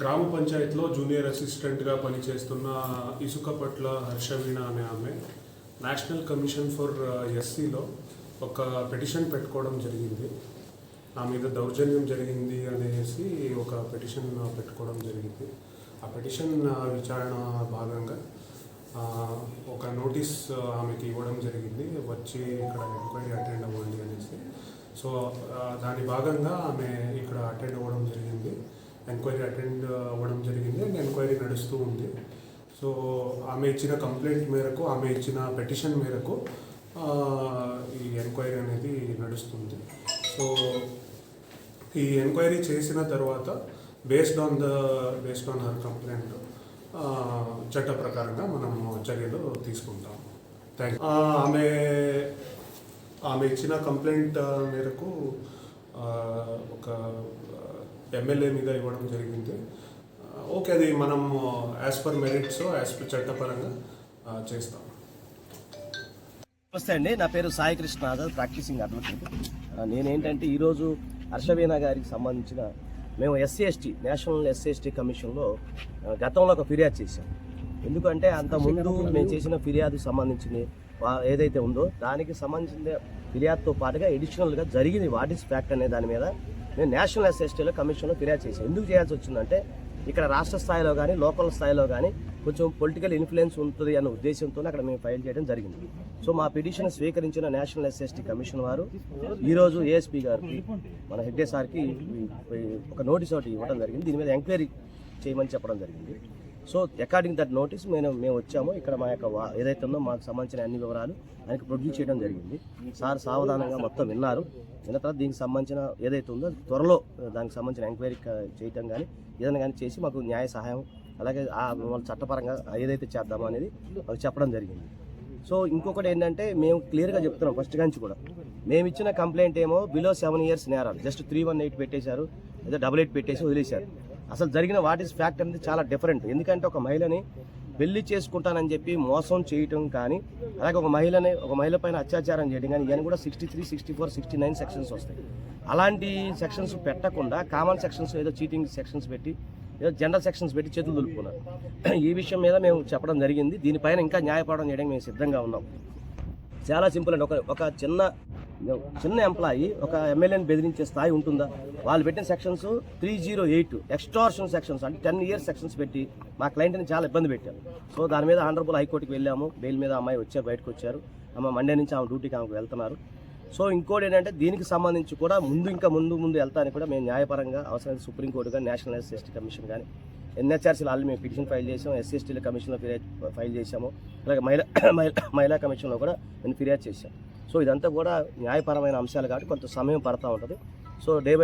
గ్రామ పంచాయతీలో జూనియర్ అసిస్టెంట్గా పనిచేస్తున్న ఇసుకపట్ల హర్షవీణ అనే ఆమె నేషనల్ కమిషన్ ఫర్ ఎస్సీలో ఒక పిటిషన్ పెట్టుకోవడం జరిగింది. నా మీద దౌర్జన్యం జరిగింది అనేసి ఒక పిటిషన్ పెట్టుకోవడం జరిగింది. ఆ పిటిషన్ విచారణ భాగంగా ఒక నోటీస్ ఆమెకి ఇవ్వడం జరిగింది, వచ్చి ఇక్కడ ఎంక్వైరీ అటెండ్ అవ్వండి అనేసి. సో దాని భాగంగా ఆమె ఇక్కడ అటెండ్ అవ్వడం జరిగింది, ఎంక్వైరీ అటెండ్ అవ్వడం జరిగింది అండ్ ఎంక్వైరీ నడుస్తూ ఉంది. సో ఆమె ఇచ్చిన కంప్లైంట్ మేరకు, ఆమె ఇచ్చిన పిటిషన్ మేరకు ఈ ఎంక్వైరీ అనేది నడుస్తుంది. సో ఈ ఎంక్వైరీ చేసిన తర్వాత బేస్డ్ ఆన్ హర్ కంప్లైంట్ చట్ట ప్రకారంగా మనం చర్యలు తీసుకుంటాం. Thank you. ఆమె ఇచ్చిన కంప్లైంట్ మేరకు ఒక ఎమ్మెల్యే మీద ఇవ్వడం జరిగింది. ఓకే, అది మనం as per merits, as per చట్టపరంగా చేస్తాం. నమస్తే అండి, నా పేరు సాయి కృష్ణ ఆజాద్, ప్రాక్టీసింగ్ అడ్వకేట్. నేనేంటంటే ఈరోజు హర్షవీణ గారికి సంబంధించిన మేము ఎస్సీ నేషనల్ ఎస్సీ కమిషన్లో గతంలో ఒక ఫిర్యాదు చేశాం. ఎందుకంటే అంతకుముందు మేము చేసిన ఫిర్యాదుకు సంబంధించిన ఏదైతే ఉందో దానికి సంబంధించిన ఫిర్యాదుతో పాటుగా ఎడిషనల్గా జరిగింది వాట్ ఈస్ ఫ్యాక్ట్ అనే దాని మీద మేము నేషనల్ ఎస్సీ కమిషన్లో ఫిర్యాదు చేసాం. ఎందుకు చేయాల్సి వచ్చిందంటే ఇక్కడ రాష్ట్ర స్థాయిలో కానీ లోకల్ స్థాయిలో కానీ కొంచెం పొలిటికల్ ఇన్ఫ్లుయెన్స్ ఉంటుంది అన్న ఉద్దేశంతో అక్కడ మేము ఫైల్ చేయడం జరిగింది. సో మా పిటిషన్ స్వీకరించిన నేషనల్ ఎస్సీ కమిషన్ వారు ఈరోజు ఏఎస్పీ గారికి, మన హెడ్డే సార్కి ఒక నోటీస్ ఒకటి ఇవ్వడం జరిగింది. దీని మీద ఎంక్వైరీ చేయమని చెప్పడం జరిగింది. సో అకార్డింగ్ దట్ నోటీస్ మేము వచ్చాము. ఇక్కడ మా యొక్క ఏదైతే ఉందో మాకు సంబంధించిన అన్ని వివరాలు ఆయనకు ప్రొడ్యూస్ చేయడం జరిగింది. సార్ సావధానంగా మొత్తం విన్న తర్వాత దీనికి సంబంధించిన ఏదైతే ఉందో త్వరలో దానికి సంబంధించిన ఎంక్వైరీ చేయటం కానీ ఏదైనా కానీ చేసి మాకు న్యాయ సహాయం, అలాగే చట్టపరంగా ఏదైతే చేద్దామో అనేది మాకు చెప్పడం జరిగింది. సో ఇంకొకటి ఏంటంటే మేము క్లియర్గా చెప్తున్నాం ఫస్ట్ నుంచి కూడా, మేము ఇచ్చిన కంప్లైంట్ ఏమో బిలో 7 years నేరాలు, జస్ట్ 318 పెట్టేశారు, ఏదో 88 పెట్టేసి వదిలేశారు. అసలు జరిగిన వాట్ ఈస్ ఫ్యాక్ట్ అనేది చాలా డిఫరెంట్. ఎందుకంటే ఒక మహిళని పెళ్లి చేసుకుంటానని చెప్పి మోసం చేయటం కానీ, అలాగే ఒక మహిళ పైన అత్యాచారం చేయడం కానీ, ఇవన్నీ కూడా 63, 64, 69 సెక్షన్స్ వస్తాయి. అలాంటి సెక్షన్స్ పెట్టకుండా కామన్ సెక్షన్స్, ఏదో చీటింగ్ సెక్షన్స్ పెట్టి, ఏదో జనరల్ సెక్షన్స్ పెట్టి చేతులు దులుపుకున్నారు. ఈ విషయం మీద మేము చెప్పడం జరిగింది. దీనిపైన ఇంకా న్యాయపోవడం చేయడానికి మేము సిద్ధంగా ఉన్నాం. చాలా సింపుల్ అండి. ఒక చిన్న ఎంప్లాయీ ఒక ఎమ్మెల్యేని బెదిరించే స్థాయి ఉంటుందా? వాళ్ళు పెట్టిన సెక్షన్స్ 308 ఎక్స్టార్షన్ సెక్షన్స్, అంటే 10 years సెక్షన్స్ పెట్టి మా క్లయింట్ని చాలా ఇబ్బంది పెట్టారు. సో దాని మీద ఆనరబుల్ హైకోర్టుకి వెళ్ళాము. బెయిల్ మీద అమ్మాయి బయటకు వచ్చారు. మండే నుంచి ఆమె డ్యూటీకి ఆమెకు వెళ్తున్నారు. సో ఇంకోటి ఏంటంటే దీనికి సంబంధించి కూడా ముందు వెళ్తానికి కూడా మేము న్యాయపరంగా అవసరమైన సుప్రీంకోర్టు కానీ, నేషనల్ ఎస్సీ కమిషన్ కానీ, ఎన్హెచ్ఆర్సీలో ఆల్రెడీ మేము పిటిషన్ ఫైల్ చేసాము, ఎస్సీ కమిషన్లో ఫైల్ చేసాము, అలాగే మహిళా కమిషన్లో కూడా నేను ఫిర్యాదు చేశాను. సో ఇదంతా కూడా న్యాయపరమైన అంశాలు కాబట్టి కొంత సమయం పడతా ఉంటుంది. So day by